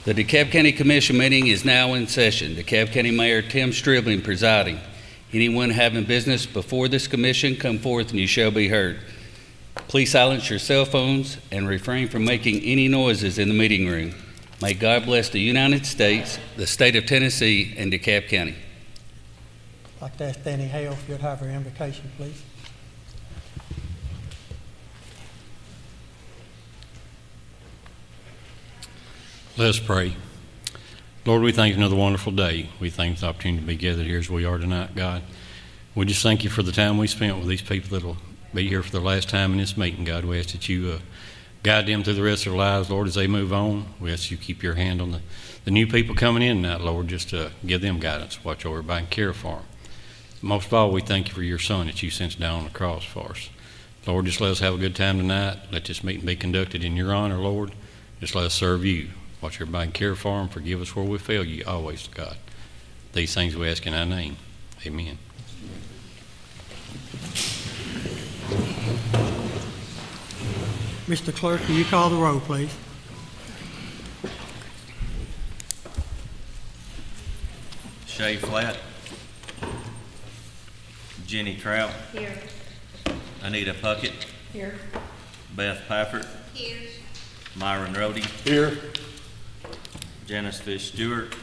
The DeKalb County Commission meeting is now in session. DeKalb County Mayor Tim Stribling presiding. Anyone having business before this commission, come forth and you shall be heard. Please silence your cell phones and refrain from making any noises in the meeting room. May God bless the United States, the state of Tennessee, and DeKalb County. I'd like to ask Danny Hale if you'd have her invocation, please. Let us pray. Lord, we thank you for another wonderful day. We thank you for the opportunity to be gathered here as we are tonight, God. We just thank you for the time we spent with these people that will be here for the last time in this meeting, God. We ask that you guide them through the rest of their lives, Lord, as they move on. We ask you keep your hand on the new people coming in now, Lord, just to give them guidance, watch over everybody and care for them. Most of all, we thank you for your son that you sent down on the cross for us. Lord, just let us have a good time tonight. Let this meeting be conducted in your honor, Lord. Just let us serve you. Watch everybody and care for them. Forgive us where we fail you always, God. These things we ask in thy name. Amen. Mr. Clerk, will you call the roll, please? Shay Flatt. Jenny Trout. Here. Anita Puckett. Here. Beth Pafford. Here. Myron Rhodey. Here. Janice Fish Stewart.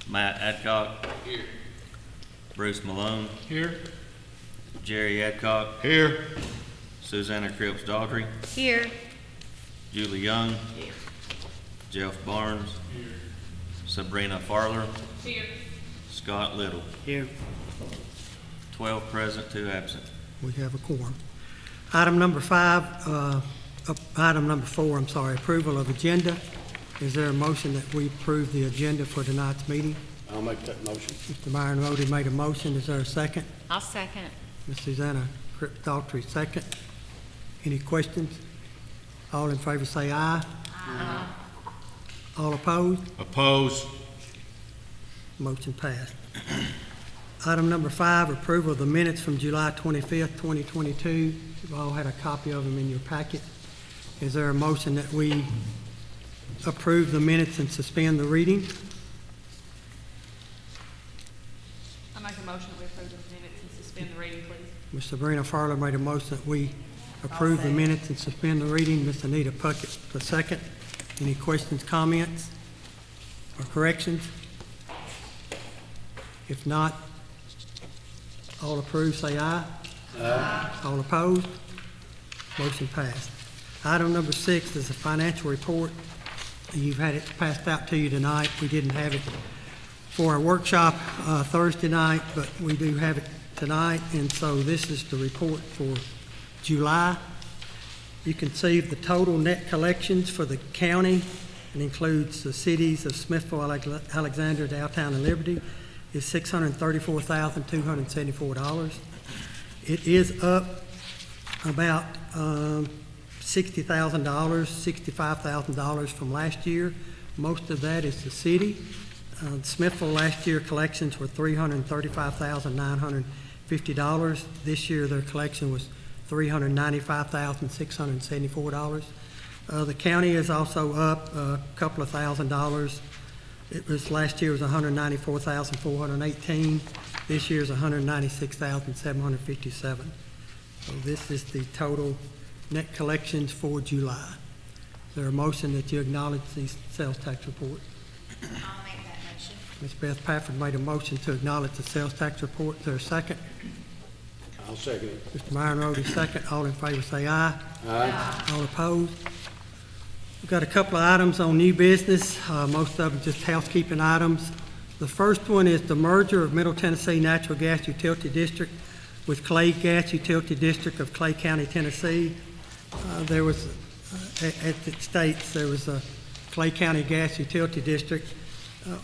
Matt Adcock. Here. Bruce Malone. Here. Jerry Adcock. Here. Susanna Cripps Daughtry. Here. Julie Young. Here. Jeff Barnes. Here. Sabrina Farler. Here. Scott Little. Here. 12 present, 2 absent. We have a quorum. Item number 4, approval of agenda. Is there a motion that we approve the agenda for tonight's meeting? I'll make that motion. Mr. Myron Rhodey made a motion. Is there a second? I'll second. Ms. Susanna Cripps Daughtry, second. Any questions? All in favor say aye. Aye. All opposed? Oppose. Motion passed. Item number 5, approval of the minutes from July 25th, 2022. You've all had a copy of them in your packet. Is there a motion that we approve the minutes and suspend the reading? I make a motion that we approve the minutes and suspend the reading, please. Ms. Sabrina Farler made a motion that we approve the minutes and suspend the reading. Ms. Anita Puckett, the second. Any questions, comments, or corrections? If not, all approved say aye. Aye. All opposed? Motion passed. Item number 6 is a financial report. You've had it passed out to you tonight. We didn't have it for our workshop Thursday night, but we do have it tonight, and so this is the report for July. You can see the total net collections for the county. It includes the cities of Smithville, Alexandria, Downtown, and Liberty. Is $634,274. It is up about $60,000, $65,000 from last year. Most of that is the city. Smithville last year collections were $335,950. This year their collection was $395,674. The county is also up a couple of $1,000s. It was last year was $194,418. This year's $196,757. So this is the total net collections for July. Is there a motion that you acknowledge the sales tax report? I'll make that motion. Ms. Beth Pafford made a motion to acknowledge the sales tax report. Is there a second? I'll second it. Mr. Myron Rhodey, second. All in favor say aye. Aye. All opposed? We've got a couple of items on new business, most of them just housekeeping items. The first one is the merger of Middle Tennessee Natural Gas Utility District with Clay Gas Utility District of Clay County, Tennessee. There was, as it states, there was a Clay County Gas Utility District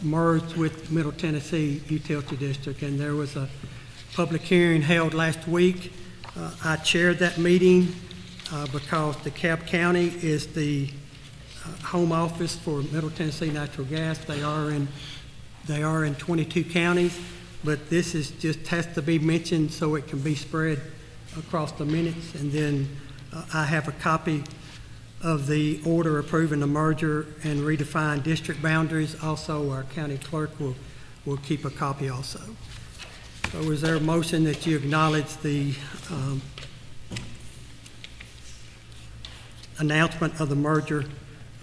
merged with Middle Tennessee Utility District, and there was a public hearing held last week. I chaired that meeting because DeKalb County is the home office for Middle Tennessee Natural Gas. They are in 22 counties, but this is just has to be mentioned so it can be spread across the minutes. And then I have a copy of the order approving the merger and redefine district boundaries. Also, our county clerk will keep a copy also. So is there a motion that you acknowledge the announcement of the merger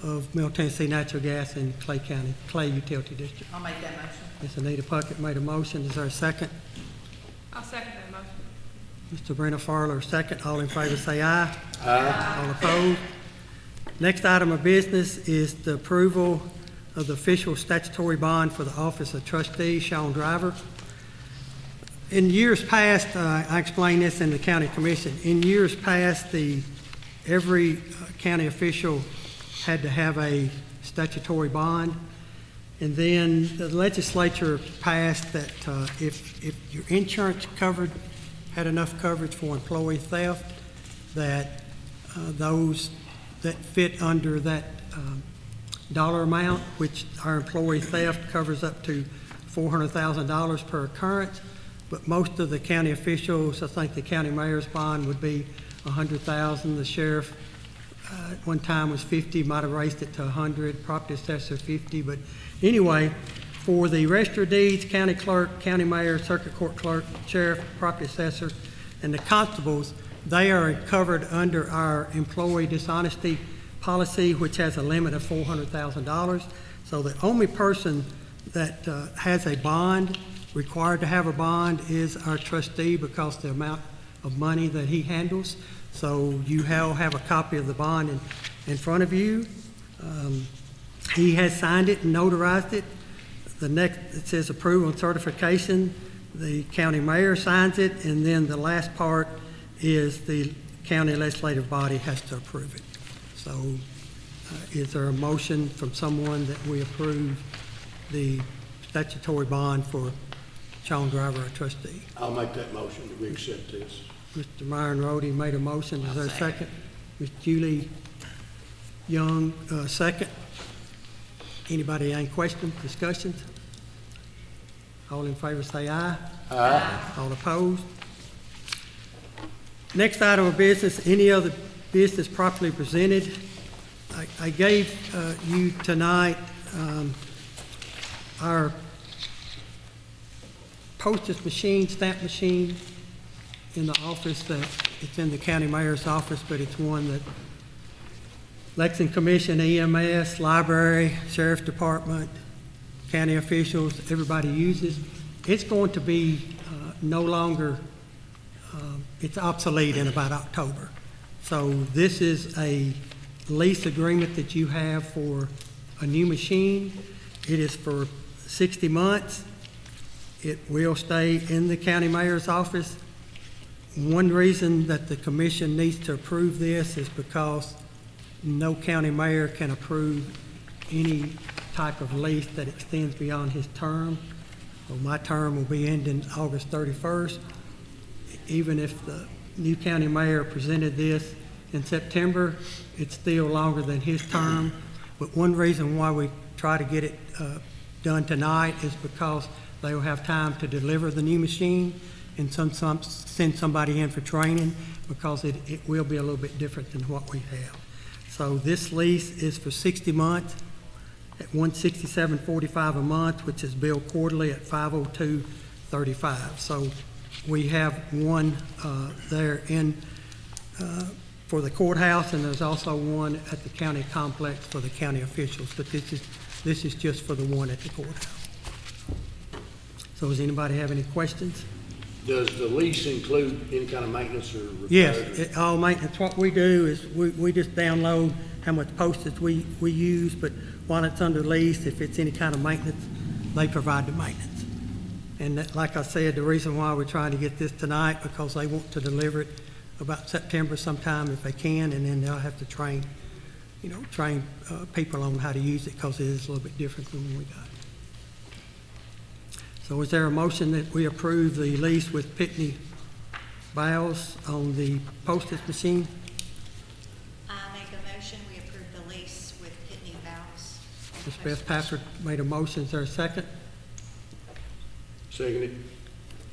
of Middle Tennessee Natural Gas and Clay Utility District? I'll make that motion. Ms. Anita Puckett made a motion. Is there a second? I'll second that motion. Mr. Brenna Farler, second. All in favor say aye. Aye. All opposed? Next item of business is the approval of the official statutory bond for the office of trustee, Sean Driver. In years past, I explained this in the county commission. In years past, every county official had to have a statutory bond. And then the legislature passed that if your insurance had enough coverage for employee theft, that those that fit under that dollar amount, which our employee theft covers up to $400,000 per occurrence, but most of the county officials, I think the county mayor's bond would be $100,000. The sheriff at one time was 50, might have raised it to 100, property assessor 50, but anyway, for the register of deeds, county clerk, county mayor, circuit court clerk, sheriff, property assessor, and the constables, they are covered under our employee dishonesty policy, which has a limit of $400,000. So the only person that has a bond, required to have a bond, is our trustee because the amount of money that he handles. So you have a copy of the bond in front of you. He has signed it and notarized it. The next, it says approval and certification. The county mayor signs it, and then the last part is the county legislative body has to approve it. So is there a motion from someone that we approve the statutory bond for Sean Driver, our trustee? I'll make that motion that we accept this. Mr. Myron Rhodey made a motion. Is there a second? Ms. Julie Young, second. Anybody, any questions, discussions? All in favor say aye. Aye. All opposed? Next item of business, any other business properly presented. I gave you tonight our postage machine, stamp machine in the office. That it's in the county mayor's office, but it's one that Lexington Commission, EMS, library, sheriff's department, county officials, everybody uses. It's going to be no longer, it's obsolete in about October. So this is a lease agreement that you have for a new machine. It is for 60 months. It will stay in the county mayor's office. One reason that the commission needs to approve this is because no county mayor can approve any type of lease that extends beyond his term. So my term will be ending August 31st. Even if the new county mayor presented this in September, it's still longer than his term. But one reason why we try to get it done tonight is because they will have time to deliver the new machine and send somebody in for training, because it will be a little bit different than what we have. So this lease is for 60 months at $167.45 a month, which is billed quarterly at $502.35. So we have one there for the courthouse, and there's also one at the county complex for the county officials. But this is just for the one at the courthouse. So does anybody have any questions? Does the lease include any kind of maintenance or repairs? Yes, all maintenance. What we do is we just download how much postage we use, but while it's under lease, if it's any kind of maintenance, they provide the maintenance. And that, like I said, the reason why we're trying to get this tonight, because they want to deliver it about September sometime if they can, and then they'll have to train people on how to use it, because it is a little bit different than when we got it. So is there a motion that we approve the lease with Pitney Bowes on the postage machine? I make a motion, we approve the lease with Pitney Bowes. Ms. Beth Packard made a motion. Is there a second? Second it.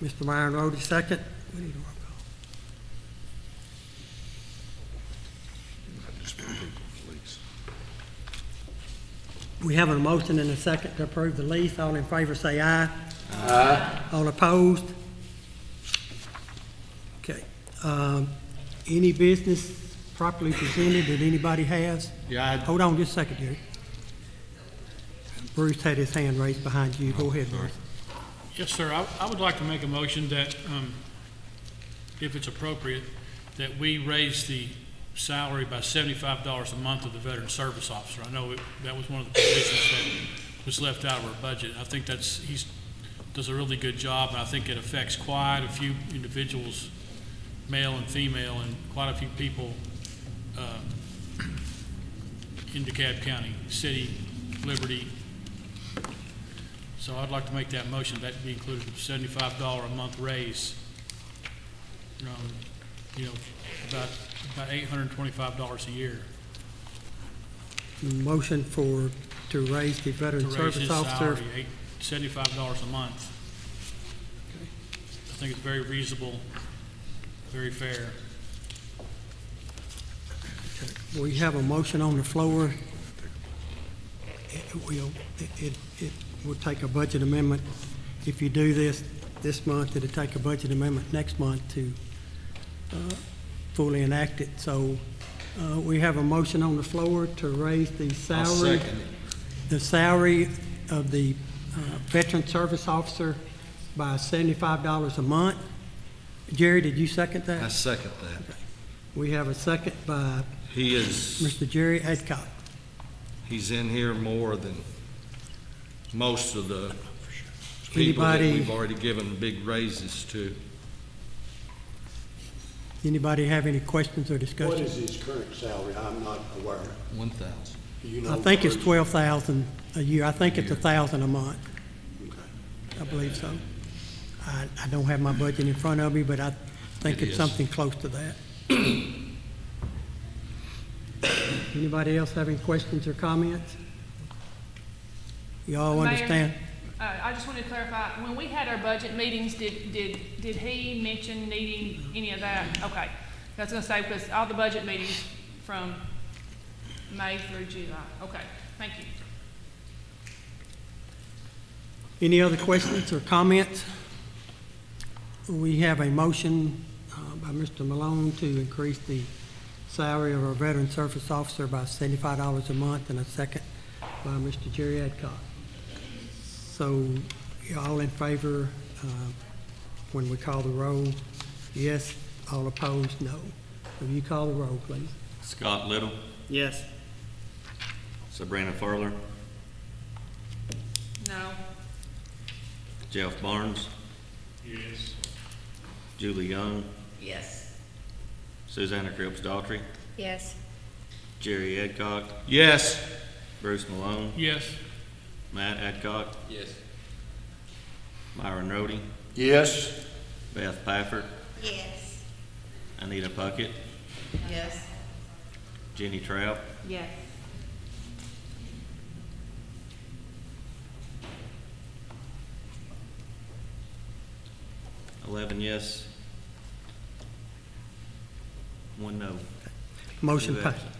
Mr. Myron Rhodey, second. We need a roll call. We have a motion and a second to approve the lease. All in favor say aye. Aye. All opposed? Okay. Any business properly presented that anybody has? Yeah, Hold on just a second, Jerry. Bruce had his hand raised behind you. Go ahead, Bruce. Yes, sir. I would like to make a motion that, if it's appropriate, that we raise the salary by $75 a month of the veteran service officer. I know that was one of the positions that was left out of our budget. I think he does a really good job, and I think it affects quite a few individuals, male and female, and quite a few people in DeKalb County, City, Liberty. So I'd like to make that motion, that be included, a $75 a month raise. About $825 a year Motion to raise the to veteran raise service his officer. salary, $75 a month. I think it's very reasonable, very fair. We have a motion on the floor. It would take a budget amendment. If you do this month, it'll take a budget amendment next month to fully enact it. So we have a motion on the floor to raise the salary. The salary of the veteran service officer by $75 a month. Jerry, did you second that? I second that. We have a second by He is, Mr. Jerry Adcock. he's in here more than most of the people that Anybody- we've already given big raises to. Anybody have any questions or What discussion? is his current salary? I'm not aware. 1,000. Do you know? I think it's Bruce? 12,000 a year. I think it's 1,000 a month. Okay. I believe so. I don't have my budget in front of me, but I think It it's is. something close to that. Anybody else have any questions or comments? You all Mayor? understand? I just wanted to clarify, when we had our budget meetings, did he mention needing any of that? Okay. I was gonna say, because all the budget meetings from May through July. Okay, thank you. Any other questions or comments? We have a motion by Mr. Malone to increase the salary of our veteran service officer by $75 a month, and a second by Mr. Jerry Adcock. So, you all in favor, when we call the roll? Yes. All opposed? No. Will you call the roll, please? Scott Little, Yes. Sabrina Furler, No. Jeff Barnes, Yes. Julie Young, Yes. Susanna Cripps Daughtry, Yes. Jerry Adcock, Yes. Bruce Malone, Yes. Matt Adcock. Yes. Myron Rhodey, Yes. Beth Pafford, Yes. Anita Puckett, Yes. Jenny Trout, Yes. $11 yes, 1 no. Motion Two passed. absent.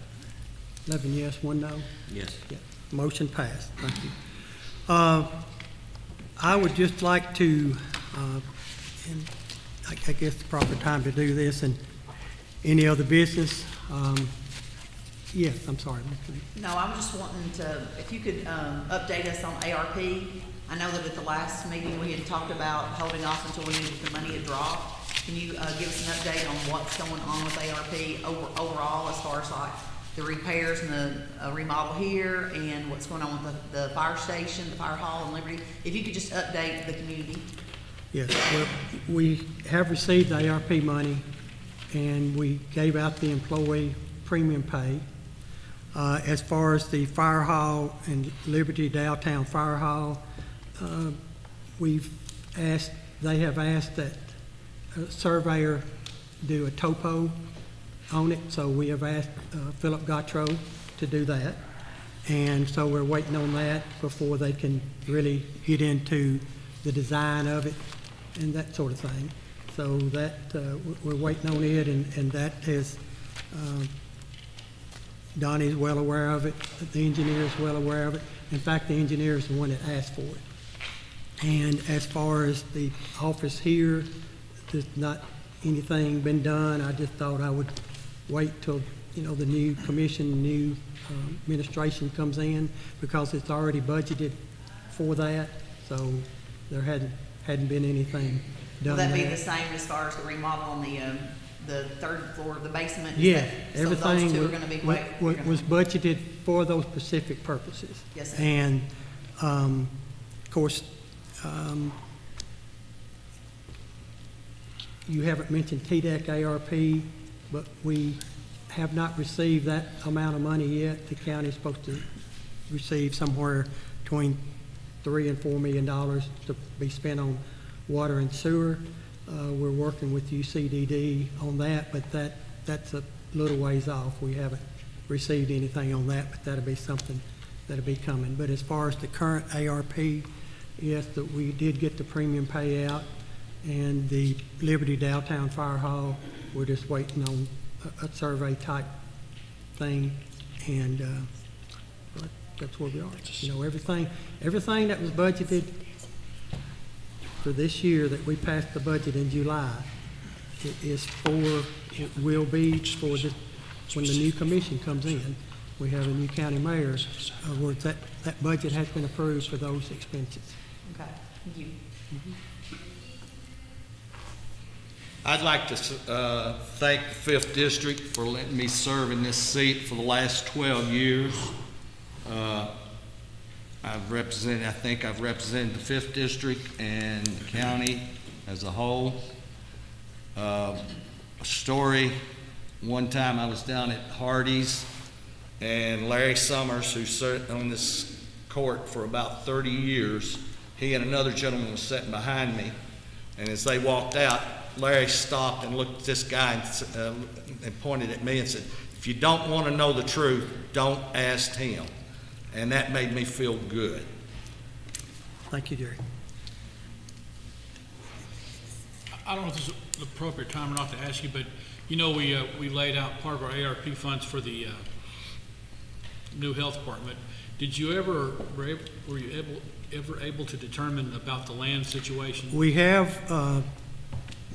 11 yes, 1 no. Yes. Yeah, motion passed. Thank you. I would just like to, and I guess the proper time to do this, and any other business, yes, I'm sorry. Mr. Lee. No, I'm just wanting to, if you could update us on ARP. I know that at the last meeting, we had talked about holding off until we knew that the money had dropped. Can you give us an update on what's going on with ARP overall, as far as like the repairs and the remodel here, and what's going on with the fire station, the fire hall in Liberty? If you could just update the community. Yes, well, we have received the ARP money, and we gave out the employee premium pay. As far as the fire hall and Liberty Downtown Fire Hall, they have asked that a surveyor do a topo on it, so we have asked Philip Gautreaux to do that. And so we're waiting on that before they can really get into the design of it and that sort of thing. So that, we're waiting on it, and that has Donnie's well aware of it, the engineer is well aware of it. In fact, the engineer is the one that asked for it. And as far as the office here, there's not anything been done. I just thought I would wait till, the new commission, new administration comes in, because it's already budgeted for that, so there hadn't been anything done Will that be there. the same as far as the remodel on the third floor of the basement? Is Yeah, that- everything So those two are gonna be was budgeted for those specific purposes. Yes, sir. And, of course, you haven't mentioned TDEC ARP, but we have not received that amount of money yet. The county's supposed to receive somewhere between $3 and $4 million to be spent on water and sewer. We're working with UCDD on that, but that's a little ways off. We haven't received anything on that, but that'll be something that'll be coming. But as far as the current ARP, yes, that we did get the premium payout, and the Liberty Downtown Fire Hall, we're just waiting on a survey type thing, and but that's where we are. Everything that was budgeted for this year that we passed the budget in July, it will be for when the new commission comes in. We have a new county mayor, where that budget has been approved for those expenses. Okay, thank you. I'd like to thank the Fifth District for letting me serve in this seat for the last 12 years. I think I've represented the Fifth District and the county as a whole. A story, one time I was down at Hardee's, and Larry Summers, who sat on this court for about 30 years, he and another gentleman was sitting behind me, and as they walked out, Larry stopped and looked at this guy and pointed at me and said, "If you don't want to know the truth, don't ask him." And that made me feel good. Thank you, Jerry. I don't know if this is the appropriate time or not to ask you, but we laid out part of our ARP funds for the new health department. Did you were you ever able to determine about the land situation? We have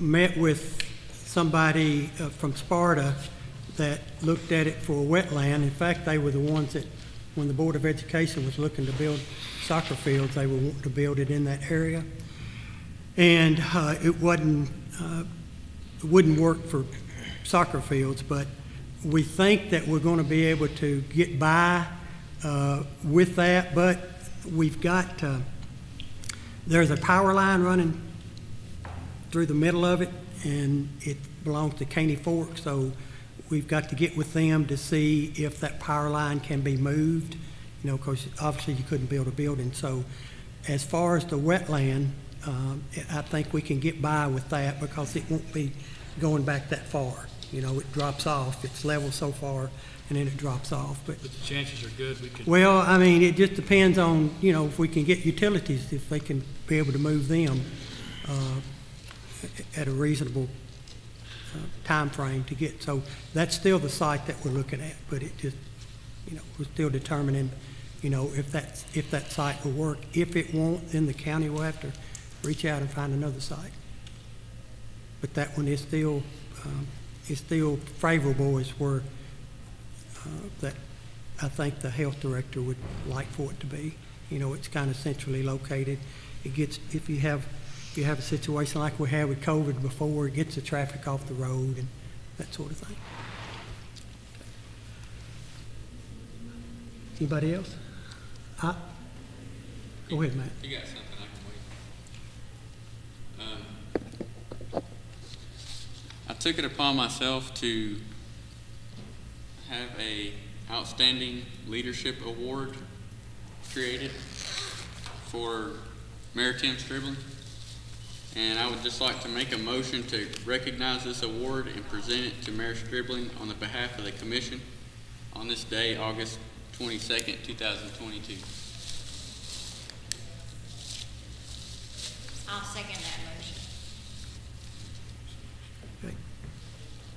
met with somebody from Sparta that looked at it for a wetland. In fact, they were the ones that, when the Board of Education was looking to build soccer fields, they were wanting to build it in that area. And it wouldn't work for soccer fields, but we think that we're going to be able to get by with that. But we've got, there's a power line running through the middle of it, and it belongs to Caney Fork, so we've got to get with them to see if that power line can be moved, because obviously you couldn't build a building. So as far as the wetland, I think we can get by with that, because it won't be going back that far. It drops off. It's level so far, and then it drops off. But The chances are good we could. well, I mean, it just depends on, if we can get utilities, if they can be able to move them at a reasonable time frame to get. So that's still the site that we're looking at, but it just, we're still determining, if that site will work. If it won't, then the county will have to reach out and find another site. But that one is still favorable, as where that I think the health director would like for it to be. It's kind of centrally located. It gets, if you have a situation like we had with COVID before, it gets the traffic off the road and that sort of thing. Anybody else? Go ahead, Matt. You got something I can wait. I took it upon myself to have a outstanding leadership award created for Mayor Tim Stribling. And I would just like to make a motion to recognize this award and present it to Mayor Stribling on the behalf of the commission on this day, August 22nd, 2022. I'll second that motion. Okay.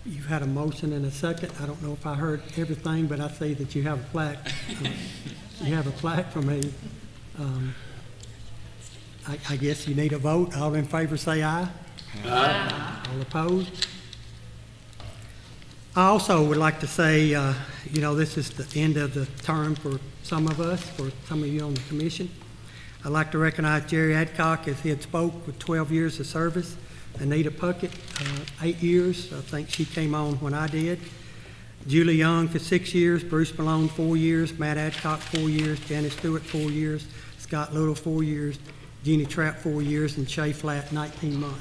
You've had a motion and a second. I don't know if I heard everything, but I see that you have a plaque. You have a plaque from me. I guess you need a vote. All in favor say aye. Aye. All opposed? I also would like to say, this is the end of the term for some of us, for some of you on the commission. I'd like to recognize Jerry Adcock as he had spoke with 12 years of service. Anita Puckett, 8 years. I think she came on when I did. Julie Young for 6 years. Bruce Malone, 4 years. Matt Adcock, 4 years. Janice Stewart, 4 years. Scott Little, 4 years. Jeannie Trapp, 4 years. And Shay Flatt, 19 months.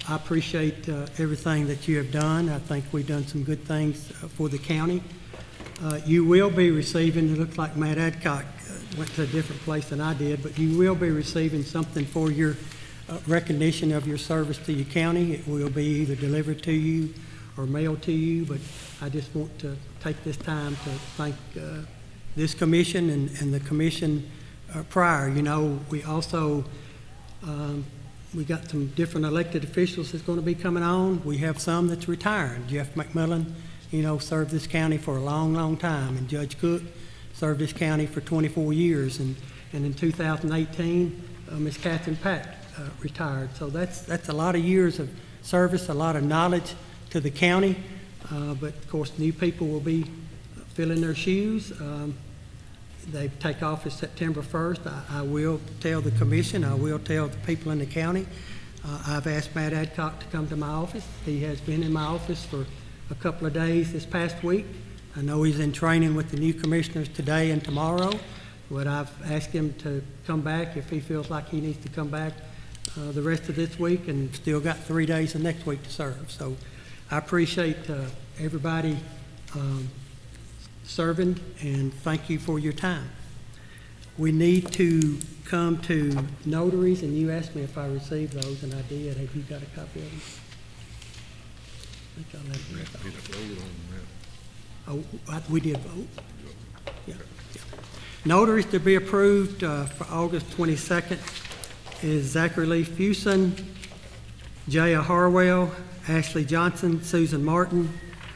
I appreciate everything that you have done. I think we've done some good things for the county. You will be receiving, it looks like Matt Adcock went to a different place than I did, but you will be receiving something for your recognition of your service to your county. It will be either delivered to you or mailed to you, but I just want to take this time to thank this commission and the commission prior. We also we got some different elected officials that's going to be coming on. We have some that's retiring. Jeff McMillan, served this county for a long, long time, and Judge Cook served this county for 24 years. And in 2018, Ms. Catherine Pack retired. So that's a lot of years of service, a lot of knowledge to the county. But of course, new people will be filling their shoes. They take office September 1st. I will tell the commission, I will tell the people in the county. I've asked Matt Adcock to come to my office. He has been in my office for a couple of days this past week. I know he's in training with the new commissioners today and tomorrow, but I've asked him to come back if he feels like he needs to come back the rest of this week, and still got 3 days of next week to serve. So I appreciate everybody serving, and thank you for your time. We need to come to notaries, and you asked me if I received those, and I did. Have you got a copy of them? I think I left them. Oh, we did vote? Yeah. Notaries to be approved for August 22nd is Zachary Lee Fuson, Jaya Harwell, Ashley Johnson, Susan Martin,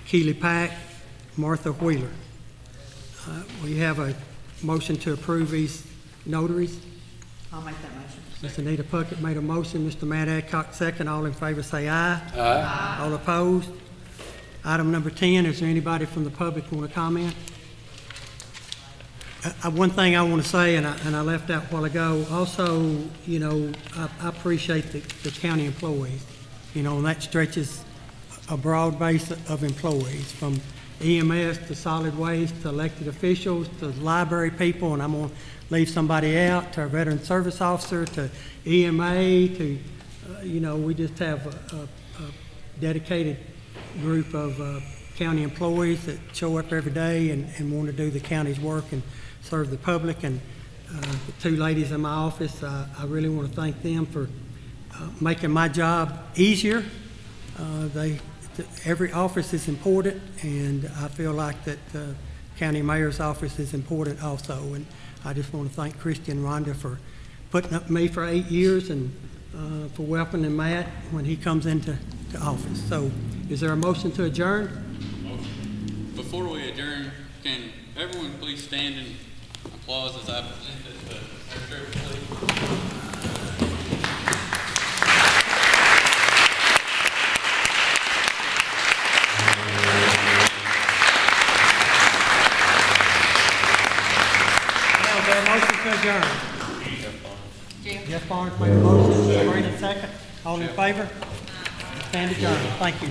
Keely Pack, Martha Wheeler. We have a motion to approve these notaries. I'll make that motion. Ms. Anita Puckett made a motion. Mr. Matt Adcock, second. All in favor say aye. Aye. All opposed? Item number 10, is there anybody from the public who want to comment? One thing I want to say, and I left out a while ago, also, I appreciate the county employees, and that stretches a broad base of employees, from EMS to solid waste to elected officials to library people, and I'm going to leave somebody out, to our veteran service officer, to EMA, to, we just have a dedicated group of county employees that show up every day and want to do the county's work and serve the public. And the two ladies in my office, I really want to thank them for making my job easier. Every office is important, and I feel like that the county mayor's office is important also. And I just want to thank Christy and Rhonda for putting up with me for 8 years, and for welcoming Matt when he comes into office. So is there a motion to adjourn? Motion. Before we adjourn, can everyone please stand and applause as I present this to Secretary, please? Motion to adjourn. Jeff Barnes made a motion, Sabrina second. All in favor? Stand adjourned. Thank you.